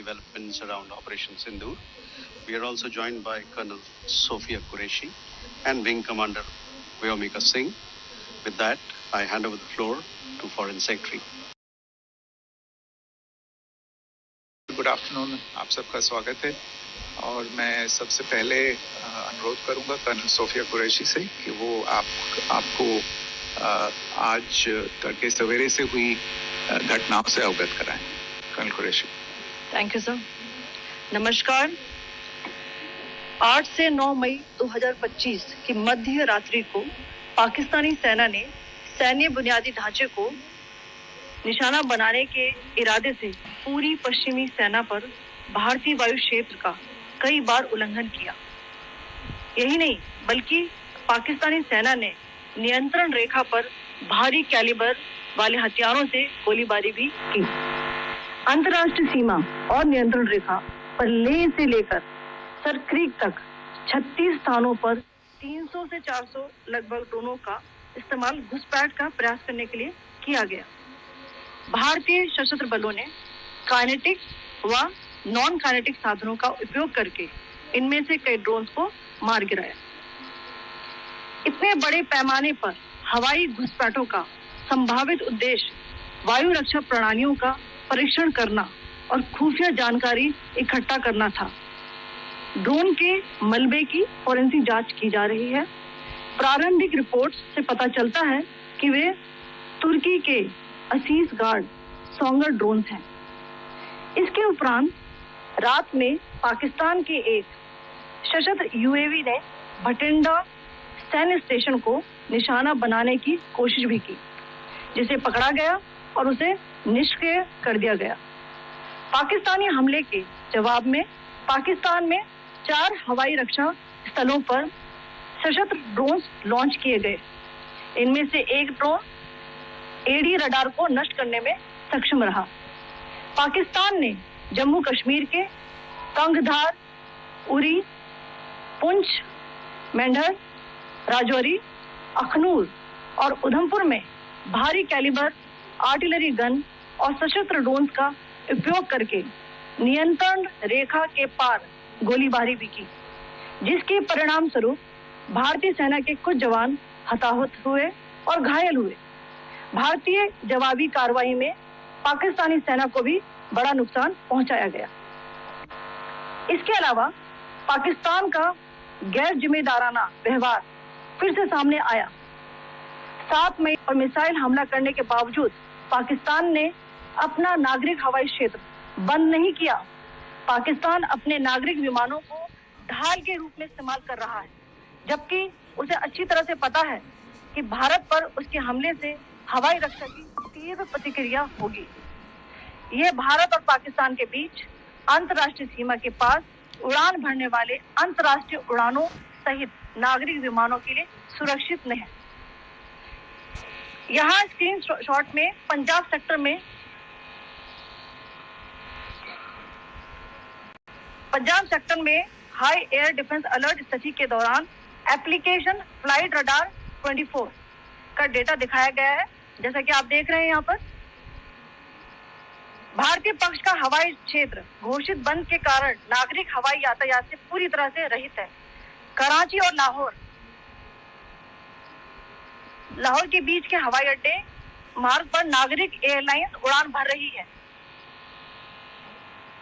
developments around Operation Sindoor. We are also joined by Colonel Sophia Qureshi and Wing Commander Vyomika Singh. With that, I hand over the floor to Foreign Secretary. Good afternoon, आप सबका स्वागत है। और मैं सबसे पहले अनुरोध करूंगा कर्नल सोफिया कुरैशी से कि वो आपको आज तड़के सवेरे से हुई घटनाओं से अवगत कराएं। Colonel Qureshi. Thank you sir. नमस्कार। 8 से 9 मई 2025 की मध्य रात्रि को पाकिस्तानी सेना ने सैन्य बुनियादी ढांचे को निशाना बनाने के इरादे से पूरी पश्चिमी सेना पर भारतीय वायु क्षेत्र का कई बार उल्लंघन किया। यही नहीं बल्कि पाकिस्तानी सेना ने नियंत्रण रेखा पर भारी कैलिबर वाले हथियारों से गोलीबारी भी की। अंतर्राष्ट्रीय सीमा और नियंत्रण रेखा पर लेह से लेकर सरक्रीक तक 36 स्थानों पर 300 से 400 लगभग ड्रोनों का इस्तेमाल घुसपैठ का प्रयास करने के लिए किया गया। भारतीय सशस्त्र बलों ने काइनेटिक व नॉन काइनेटिक साधनों का उपयोग करके इनमें से कई ड्रोन्स को मार गिराया। इतने बड़े पैमाने पर हवाई घुसपैठों का संभावित उद्देश्य वायु रक्षा प्रणालियों का परीक्षण करना और खुफिया जानकारी इकट्ठा करना था। ड्रोन के मलबे की फोरेंसिक जांच की जा रही है। प्रारंभिक रिपोर्ट्स से पता चलता है कि वे तुर्की के असीस गार्ड सोंगर ड्रोन हैं। इसके उपरांत रात में पाकिस्तान के एक सशस्त्र यूएवी ने भटिंडा सैन्य स्टेशन को निशाना बनाने की कोशिश भी की, जिसे पकड़ा गया और उसे निष्क्रिय कर दिया गया। पाकिस्तानी हमले के जवाब में पाकिस्तान में 4 हवाई रक्षा स्थलों पर सशस्त्र ड्रोन लॉन्च किए गए। इनमें से एक ड्रोन एडी रडार को नष्ट करने में सक्षम रहा। पाकिस्तान ने जम्मू कश्मीर के कंगधार, उरी, पुंछ, मेंढर, राजौरी, अखनूर और उधमपुर में भारी कैलिबर आर्टिलरी गन और सशस्त्र ड्रोन्स का उपयोग करके नियंत्रण रेखा के पार गोलीबारी भी की, जिसके परिणाम स्वरूप भारतीय सेना के कुछ जवान हताहत हुए और घायल हुए। भारतीय जवाबी कार्रवाई में पाकिस्तानी सेना को भी बड़ा नुकसान पहुंचाया गया। इसके अलावा पाकिस्तान का गैर जिम्मेदाराना व्यवहार फिर से सामने आया। 7 मई और मिसाइल हमला करने के बावजूद पाकिस्तान ने अपना नागरिक हवाई क्षेत्र बंद नहीं किया। पाकिस्तान अपने नागरिक विमानों को ढाल के रूप में इस्तेमाल कर रहा है, जबकि उसे अच्छी तरह से पता है कि भारत पर उसके हमले से हवाई रक्षा की तीव्र प्रतिक्रिया होगी। यह भारत और पाकिस्तान के बीच अंतर्राष्ट्रीय सीमा के पास उड़ान भरने वाले अंतर्राष्ट्रीय उड़ानों सहित नागरिक विमानों के लिए सुरक्षित नहीं है। यहाँ स्क्रीन शॉट में पंजाब सेक्टर में हाई एयर डिफेंस अलर्ट स्थिति के दौरान एप्लीकेशन फ्लाइट रडार 24 का डेटा दिखाया गया है। जैसा कि आप देख रहे हैं यहाँ पर भारतीय पक्ष का हवाई क्षेत्र घोषित बंद के कारण नागरिक हवाई यातायात से पूरी तरह से रहित है। कराची और लाहौर के बीच के हवाई अड्डे मार्ग पर नागरिक एयरलाइंस उड़ान भर रही है।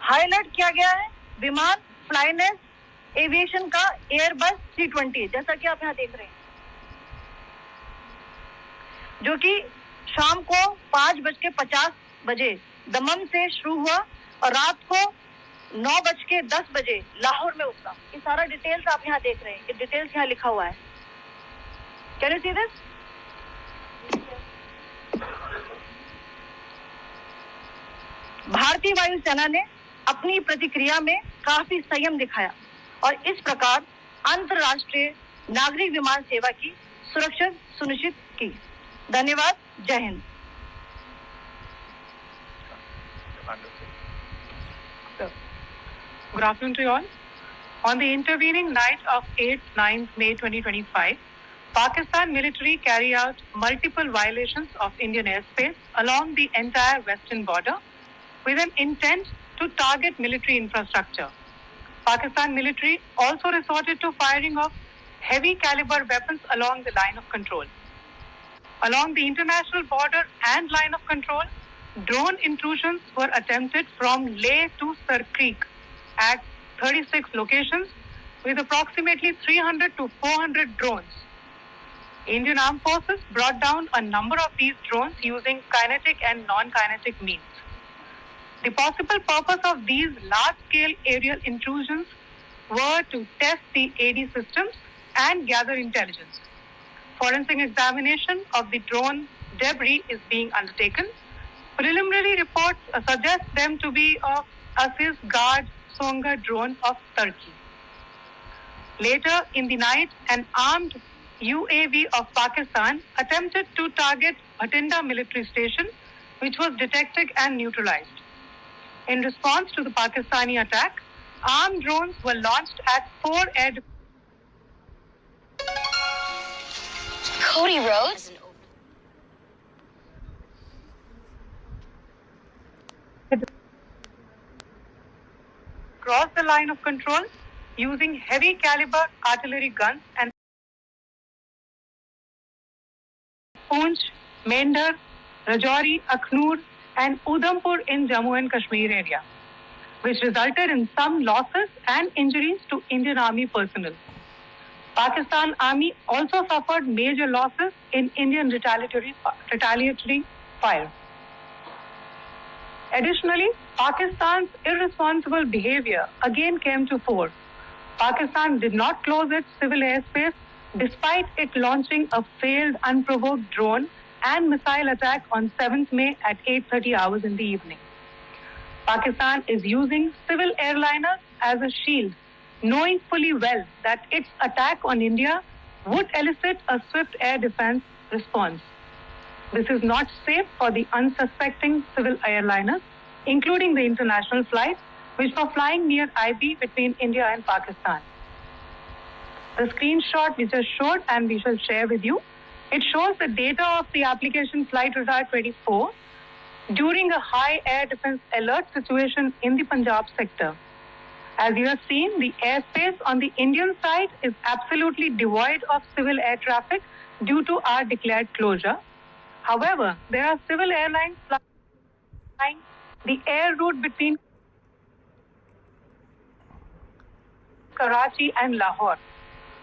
हाईलाइट किया गया है विमान फ्लाइनेस एविएशन का एयरबस 320, जैसा कि आप यहाँ देख रहे हैं, जो कि शाम को 5:50 दमम से शुरू हुआ और रात को 9:10 लाहौर में उतरा। ये सारा डिटेल्स आप यहाँ देख रहे हैं। ये डिटेल्स यहाँ लिखा हुआ है। Can you see this? भारतीय वायुसेना ने अपनी प्रतिक्रिया में काफी संयम दिखाया और इस प्रकार अंतर्राष्ट्रीय नागरिक विमान सेवा की सुरक्षा सुनिश्चित की। धन्यवाद। जय Hind. Good afternoon to you all. On the intervening night of 8-9 May 2025, Pakistan military carried out multiple violations of Indian airspace along the entire western border with an intent to target military infrastructure. Pakistan military also resorted to firing of heavy caliber weapons along the line of control. Along the international border and line of control, drone intrusions were attempted from Leh to Sar Creek at 36 locations with approximately 300 to 400 drones. Indian Armed Forces brought down a number of these drones using kinetic and non-kinetic means. The possible purpose of these large-scale aerial intrusions were to test the AD systems and gather intelligence. Forensic examination of the drone debris is being undertaken. Preliminary reports suggest them to be of Aziz Guard Songa drone of Turkey. Later in the night, an armed UAV of Pakistan attempted to target Bhatinda military station, which was detected and neutralized. In response to the Pakistani attack, armed drones were launched at 4 air. Cody Rhodes? Crossed the line of control using heavy caliber artillery guns and Poonch, Mendhar, Rajouri, Akhnoor and Udhampur in Jammu and Kashmir area, which resulted in some losses and injuries to Indian Army personnel. Pakistan Army also suffered major losses in Indian retaliatory fire. Additionally, Pakistan's irresponsible behavior again came to fore. Pakistan did not close its civil airspace despite it launching a failed unprovoked drone and missile attack on 7th May at 8:30 hours in the evening. Pakistan is using civil airliners as a shield, knowing fully well that its attack on India would elicit a swift air defense response. This is not safe for the unsuspecting civil airliners, including the international flights, which were flying near IB between India and Pakistan. The screenshot we just showed and we shall share with you, it shows the data of the application Flight Radar 24 during a high air defense alert situation in the Punjab sector. As you have seen, the airspace on the Indian side is absolutely devoid of civil air traffic due to our declared closure. However, there are civil airlines flying the air route between Karachi and Lahore.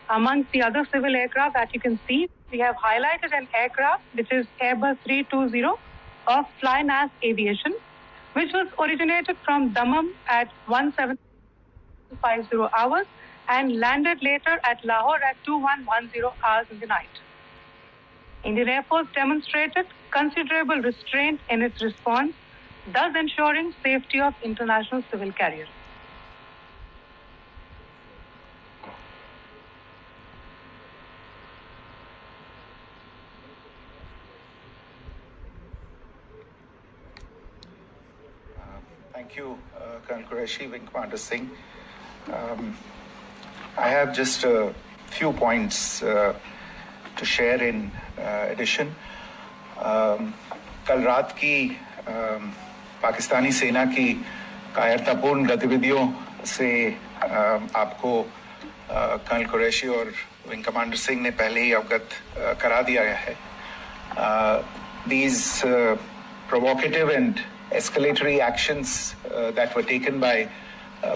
Amongst the other civil aircraft that you can see, we have highlighted an aircraft which is Airbus 320 of Flynas Aviation, which was originated from Dammam at 1750 hours and landed later at Lahore at 2110 hours in the night. Indian Air Force demonstrated considerable restraint in its response, thus ensuring safety of international civil carriers. Thank you, Colonel Qureshi, Wing Commander Singh. I have just a few points to share in addition. कल रात की पाकिस्तानी सेना की कायरतापूर्ण गतिविधियों से आपको colonel Qureshi और विंग कमांडर सिंह ने पहले ही अवगत करा दिया है. These provocative and escalatory actions that were taken by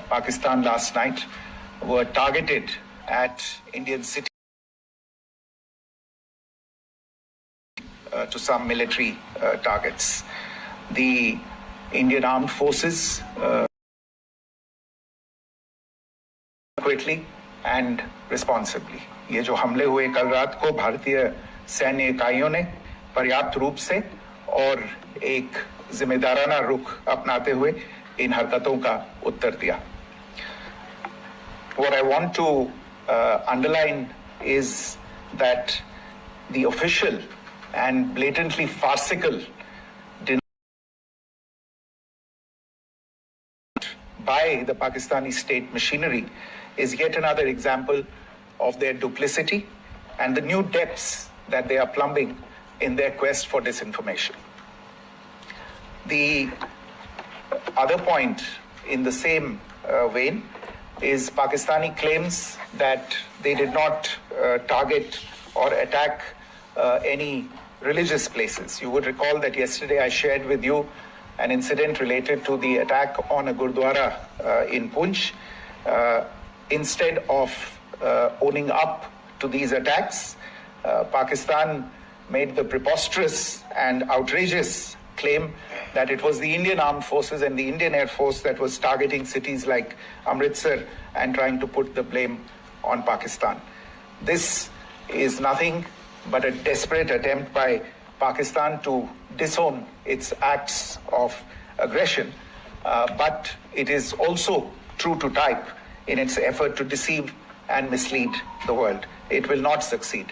Pakistan last night were targeted at Indian cities to some military targets. The Indian Armed Forces quickly and responsibly. ये जो हमले हुए कल रात को भारतीय सैन्य इकाइयों ने पर्याप्त रूप से और एक जिम्मेदाराना रुख अपनाते हुए इन हरकतों का उत्तर दिया. What I want to underline is that the official and blatantly farcical denial by the Pakistani state machinery is yet another example of their duplicity and the new depths that they are plumbing in their quest for disinformation. The other point in the same vein is Pakistani claims that they did not target or attack any religious places. You would recall that yesterday I shared with you an incident related to the attack on a Gurdwara in Punch. Instead of owning up to these attacks, Pakistan made the preposterous and outrageous claim that it was the Indian Armed Forces and the Indian Air Force that was targeting cities like Amritsar and trying to put the blame on Pakistan. This is nothing but a desperate attempt by Pakistan to disown its acts of aggression, but it is also true to type in its effort to deceive and mislead the world. It will not succeed.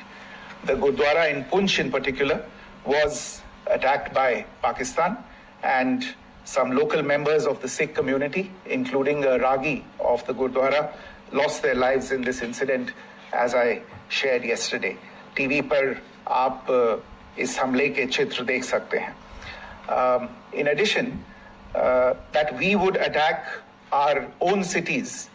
The Gurdwara in Punch in particular was attacked by Pakistan, and some local members of the Sikh community, including a Ragi of the Gurdwara, lost their lives in this incident, as I shared yesterday. TV पर आप इस हमले के चित्र देख सकते हैं. In addition, that we would attack our own cities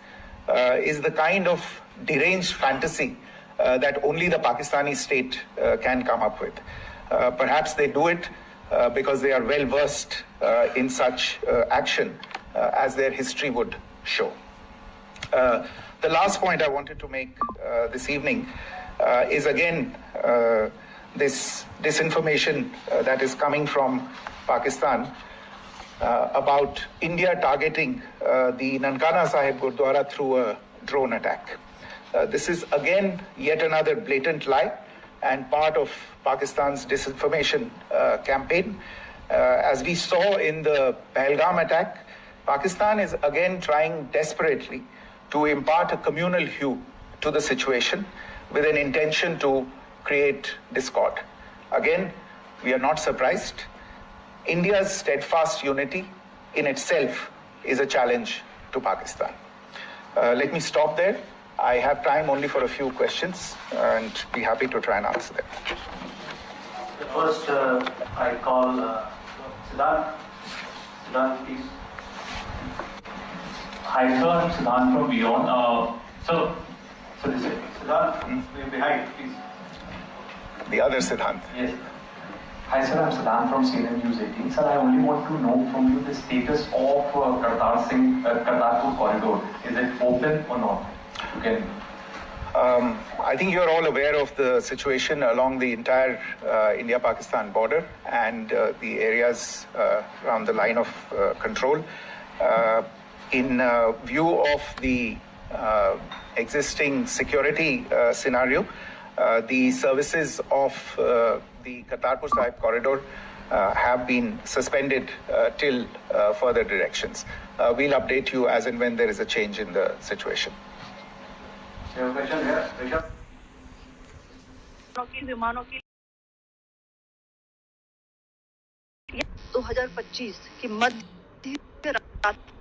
is the kind of deranged fantasy that only the Pakistani state can come up with. Perhaps they do it because they are well versed in such action, as their history would show. The last point I wanted to make this evening is again this disinformation that is coming from Pakistan about India targeting the Nankana Sahib Gurdwara through a drone attack. This is again yet another blatant lie and part of Pakistan's disinformation campaign. As we saw in the Pahalgam attack, Pakistan is again trying desperately to impart a communal hue to the situation with an intention to create discord. Again, we are not surprised. India's steadfast unity in itself is a challenge to Pakistan. Let me stop there. I have time only for a few questions and be happy to try and answer them. First, I call Siddharth. Siddharth, please. Hi, sir. I'm Siddharth from Beyond. So this is Siddharth. Behind, please. The other Siddharth. Yes. Hi, sir. I'm Siddharth from CNN News 18. Sir, I only want to know from you the status of Kartarpur corridor. Is it open or not? Okay. I think you're all aware of the situation along the entire India-Pakistan border and the areas around the line of control. In view of the existing security scenario, the services of the Kartarpur Sahib corridor have been suspended till further directions. We'll update you as and when there is a change in the situation. विमानों की 2025 की मध्य रात्रि